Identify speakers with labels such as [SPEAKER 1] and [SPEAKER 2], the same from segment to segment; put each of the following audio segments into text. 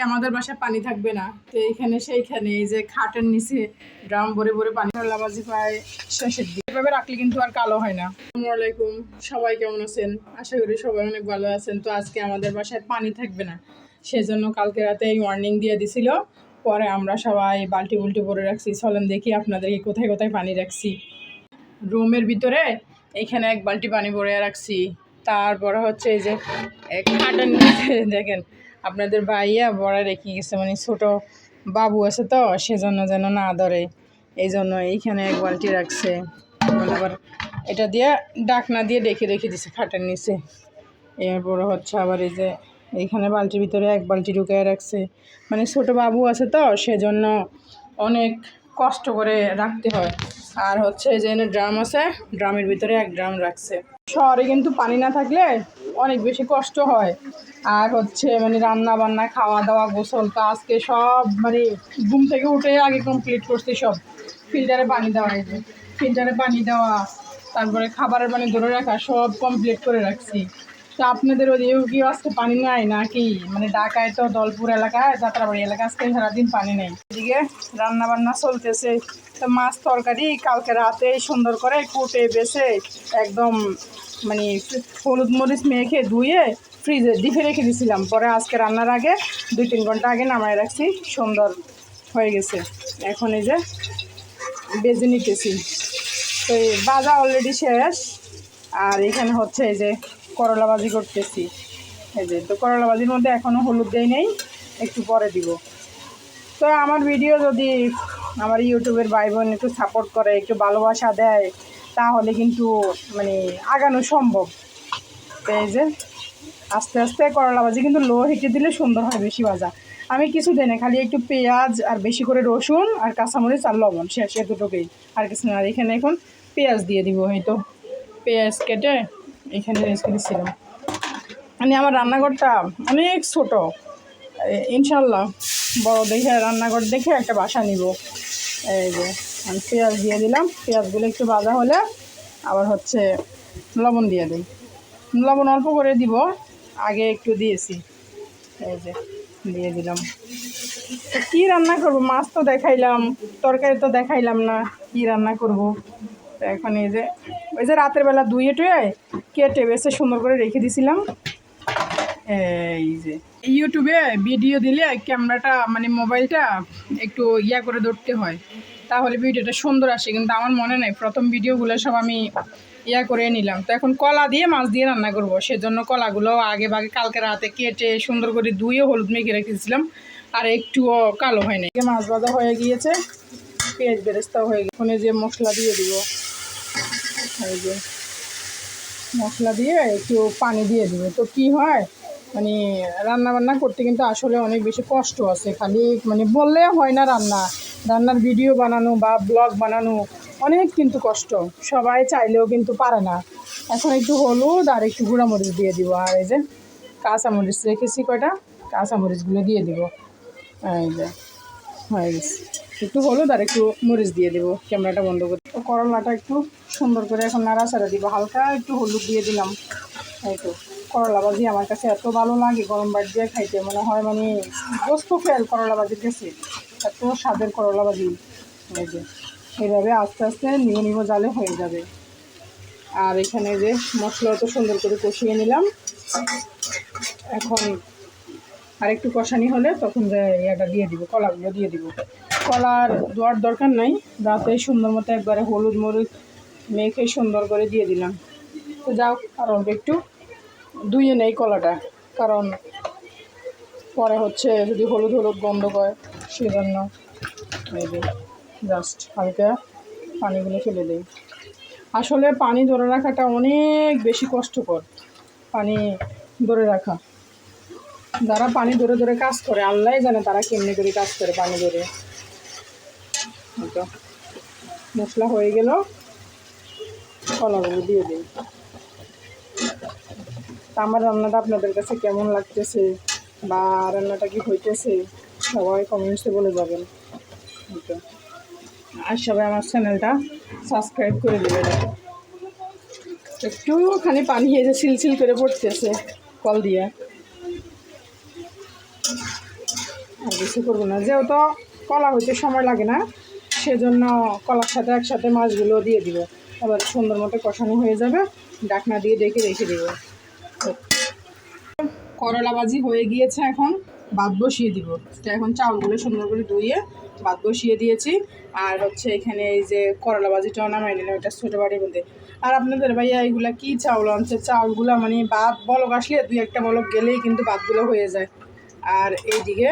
[SPEAKER 1] আমাদের বাসায় পানি থাকবে না, তো এইখানে সেইখানে এই যে খাটের নিচে ড্রাম ভরে ভরে পানি লাবাজি প্রায় শেষের দিকে। এভাবে রাখলে কিন্তু আর কালো হয় না। আসসালামু আলাইকুম, সবাই কেমন আছেন? আশা করি সবাই অনেক ভালো আছেন। তো আজকে আমাদের বাসায় পানি থাকবে না, সেজন্য কালকে রাতে এই ওয়ার্নিং দিয়ে দিছিল। পরে আমরা সবাই বালতি বুলটি ভরে রাখছি। চলেন দেখি আপনাদেরকে কোথায় কোথায় পানি রাখছি। রুমের ভিতরে এখানে এক বালতি পানি ভরে রাখছি। তারপরে হচ্ছে এই যে খাটের নিচে দেখেন আপনাদের ভাইয়া বড়া রেখে গেছে, মানে ছোট বাবু আছে তো, সেজন্য যেন না ধরে, এই জন্য এইখানে এক বালতি রাখছে। আবার এটা দিয়ে ডাকনা দিয়ে রেখে দিছে খাটের নিচে। এরপরে হচ্ছে আবার এই যে এইখানে বালতির ভিতরে এক বালতি ঢুকিয়ে রাখছে, মানে ছোট বাবু আছে তো, সেজন্য অনেক কষ্ট করে রাখতে হয়। আর হচ্ছে এই যে ড্রাম আছে, ড্রামের ভিতরে এক ড্রাম রাখছে। শহরে কিন্তু পানি না থাকলে অনেক বেশি কষ্ট হয়। আর হচ্ছে মানে রান্না বান্না, খাওয়া দাওয়া, গোসল, তো আজকে সব মানে ঘুম থেকে উঠে আগে কমপ্লিট করছি সব। ফিল্টারে পানি দেওয়া, এই যে ফিল্টারে পানি দেওয়া, তারপরে খাবারের পানি ধরে রাখা, সব কমপ্লিট করে রাখছি। তো আপনাদের ওদিকেও কি আজকে পানি নাই নাকি? মানে ঢাকায় তো দলপুর এলাকায়, যাত্রাবাড়ি এলাকায় আজকে সারাদিন পানি নেই। এদিকে রান্না বান্না চলতেছে। তো মাছ তরকারি কালকে রাতে সুন্দর করে কুটে বেছে একদম মানে হলুদ মরিচ মেখে ধুয়ে ফ্রিজে ডিপে রেখে দিয়েছিলাম। পরে আজকে রান্নার আগে 2-3 ঘন্টা আগে নামায় রাখছি, সুন্দর হয়ে গেছে। এখন এই যে বেজে নিতেছি। তো বাজা অলরেডি শেষ। আর এখানে হচ্ছে এই যে করলা ভাজি করতেছি। এই যে তো করলা ভাজির মধ্যে এখনও হলুদ দেই নেই, একটু পরে দিব। তো আমার ভিডিও যদি আমার ইউটিউবের ভাই বোন একটু সাপোর্ট করে, একটু ভালোবাসা দেয়, তাহলে কিন্তু মানে আগানো সম্ভব। তো এই যে আস্তে আস্তে করলা ভাজি কিন্তু লো হিটে দিলে সুন্দর হয়, বেশি ভাজা আমি কিছু দিই না, খালি একটু পেঁয়াজ আর বেশি করে রসুন আর কাঁচামরিচ আর লবণ, শেষ এতটুকুই, আর কিছু না। আর এখানে এখন পেঁয়াজ দিয়ে দিব, হয়তো পেঁয়াজ কেটে এখানে রেখে দিচ্ছিলাম। মানে আমার রান্নাঘরটা অনেক ছোট, ইনশাল্লাহ বড় দেখে রান্নাঘর দেখে একটা বাসা নিব। এই যে আমি পেঁয়াজ দিয়ে দিলাম, পেঁয়াজগুলো একটু ভাজা হলে আবার হচ্ছে লবণ দিয়ে দিই। লবণ অল্প করে দিব, আগে একটু দিয়েছি। এই যে দিয়ে দিলাম। কি রান্না করব? মাছ তো দেখাইলাম, তরকারি তো দেখাইলাম না, কি রান্না করব। তো এখন এই যে ওই যে রাতের বেলা ধুয়ে টুয়ে কেটে বেছে সুন্দর করে রেখে দিয়েছিলাম। এই যে ইউটিউবে ভিডিও দিলে ক্যামেরাটা মানে মোবাইলটা একটু করে ধরতে হয়, তাহলে ভিডিওটা সুন্দর আসে। কিন্তু আমার মনে নেই, প্রথম ভিডিওগুলো সব আমি করে নিলাম। তো এখন কলা দিয়ে মাছ দিয়ে রান্না করব, সেজন্য কলাগুলো আগে ভাগে কালকে রাতে কেটে সুন্দর করে ধুয়ে হলুদ মেখে রেখেছিলাম, আর একটুও কালো হয়নি। মাছ ভাজা হয়ে গিয়েছে, পেঁয়াজ বেরেস্তাও হয়ে গেছে। ওখানে যে মশলা দিয়ে দিব, এই যে মশলা দিয়ে একটু পানি দিয়ে দিব। তো কি হয় মানে রান্না বান্না করতে কিন্তু আসলে অনেক বেশি কষ্ট আছে, খালি মানে বললে হয় না। রান্নার ভিডিও বানানো বা ব্লগ বানানো অনেক কিন্তু কষ্ট, সবাই চাইলেও কিন্তু পারে না। এখন একটু হলুদ আর একটু গুঁড়ামরিচ দিয়ে দিব, আর এই যে কাঁচামরিচ রেখেছি কয়টা, কাঁচামরিচগুলো দিয়ে দিব। এই যে হয়ে গেছে, একটু হলুদ আর একটু মরিচ দিয়ে দেবো। ক্যামেরাটা বন্ধ করে তো করলাটা একটু সুন্দর করে এখন নাড়াচাড়া দিব, হালকা একটু হলুদ দিয়ে দিলাম। এই তো করলা ভাজি আমার কাছে এত ভালো লাগে, গরম ভাত দিয়ে খাইতে মনে হয় মানে গোস্ত ফেল করলা ভাজির কাছে, এত স্বাদের করলা ভাজি। এই যে এইভাবে আস্তে আস্তে নিব জালে হয়ে যাবে। আর এখানে যে মশলা তো সুন্দর করে কষিয়ে নিলাম। এখন আর একটু কষানি হলে তখন এটা দিয়ে দিব, কলাগুলো দিয়ে দিব। কলার দেওয়ার দরকার নাই, রাতে সুন্দর মতো একবারে হলুদ মরিচ মেখে সুন্দর করে দিয়ে দিলাম। তো যাও, আর অল্প একটু ধুয়ে নেই কলাটা, কারণ পরে হচ্ছে যদি হলুদ হলুদ গন্ধ করে, সেজন্য এই যে জাস্ট হালকা পানিগুলো ফেলে দেই। আসলে পানি ধরে রাখাটা অনেক বেশি কষ্টকর, পানি ধরে রাখা। যারা পানি ধরে ধরে কাজ করে আল্লাহ জানে তারা কেমনি করে কাজ করে পানি ধরে। মশলা হয়ে গেল, কলাগুলো দিয়ে দিই। আমার রান্নাটা আপনাদের কাছে কেমন লাগতেছে বা রান্নাটা কি হইতেছে, সবাই কমেন্টসে বলে যাবেন। আর সবাই আমার চ্যানেলটা সাবস্ক্রাইব করে দেবেন। একটুখানি পানি এই যে সিলসিল করে পড়তেছে কল দিয়ে। আর কিছু করবো না, যেহেতু কলা হইতে সময় লাগে না, সেজন্য কলার সাথে একসাথে মাছগুলো দিয়ে দিব। আবার সুন্দর মতো কষানো হয়ে যাবে, ঢাকনা দিয়ে রেখে দিব। করলা ভাজি হয়ে গিয়েছে, এখন ভাত বসিয়ে দিব। তো এখন চাউলগুলো সুন্দর করে ধুয়ে ভাত বসিয়ে দিয়েছি। আর হচ্ছে এখানে এই যে করলা ভাজিটাও নামাই নিলাম, এটা ছোটো বাড়ির মধ্যে। আর আপনাদের ভাইয়া এইগুলা কি চাউল আনছে, চাউলগুলো মানে ভাত বলক আসলে 2-1টা বলক গেলেই কিন্তু ভাতগুলো হয়ে যায়। আর এইদিকে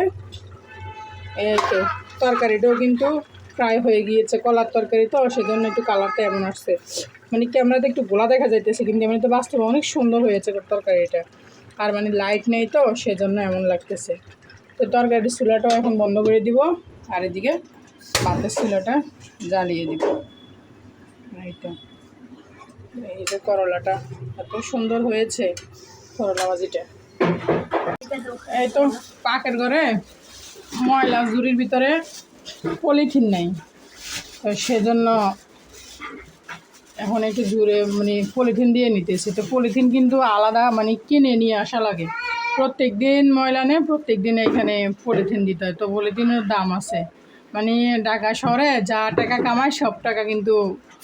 [SPEAKER 1] এই তো তরকারিটাও কিন্তু ফ্রাই হয়ে গিয়েছে, কলার তরকারি তো সেজন্য একটু কালারটা এমন আসছে, মানে ক্যামেরাতে একটু গোলা দেখা যাইতেছে, কিন্তু এমনিতে বাস্তবে অনেক সুন্দর হয়েছে তরকারিটা। আর মানে লাইট নেই তো সেজন্য এমন লাগতেছে। তো তরকারির চুলাটাও এখন বন্ধ করে দিব, আর এদিকে ভাতের চুলাটা জ্বালিয়ে দিব। এই তো এই যে করলাটা এত সুন্দর হয়েছে, করলা ভাজিটা। এই তো পাকের ঘরে ময়লা ঝুড়ির ভিতরে পলিথিন নেই, তো সেজন্য এখন একটু জুড়ে মানে পলিথিন দিয়ে নিতেছি। তো পলিথিন কিন্তু আলাদা মানে কিনে নিয়ে আসা লাগে, প্রত্যেক দিন ময়লা নেই, প্রত্যেক দিন এখানে পলিথিন দিতে হয়। তো পলিথিনের দাম আছে, মানে ঢাকা শহরে যা টাকা কামায় সব টাকা কিন্তু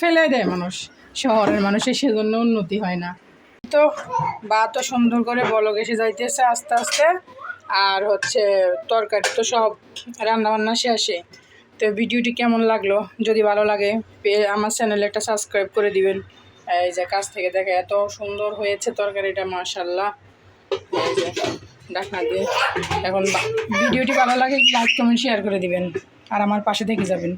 [SPEAKER 1] ফেলে দেয় মানুষ, শহরের মানুষের, সেজন্য উন্নতি হয় না। তো ভাতও সুন্দর করে বলক এসে যাইতেছে আস্তে আস্তে। আর হচ্ছে তরকারি তো সব রান্নাবান্না শেষে। তো ভিডিওটি কেমন লাগলো, যদি ভালো লাগে আমার চ্যানেলে একটা সাবস্ক্রাইব করে দিবেন। এই যে কাছ থেকে দেখে এত সুন্দর হয়েছে তরকারিটা, মাশাআল্লাহ। এই যে ঢাকনা দিয়ে এখন ভিডিওটি ভালো লাগে লাইক কমেন্ট শেয়ার করে দিবেন, আর আমার পাশে থেকে যাবেন।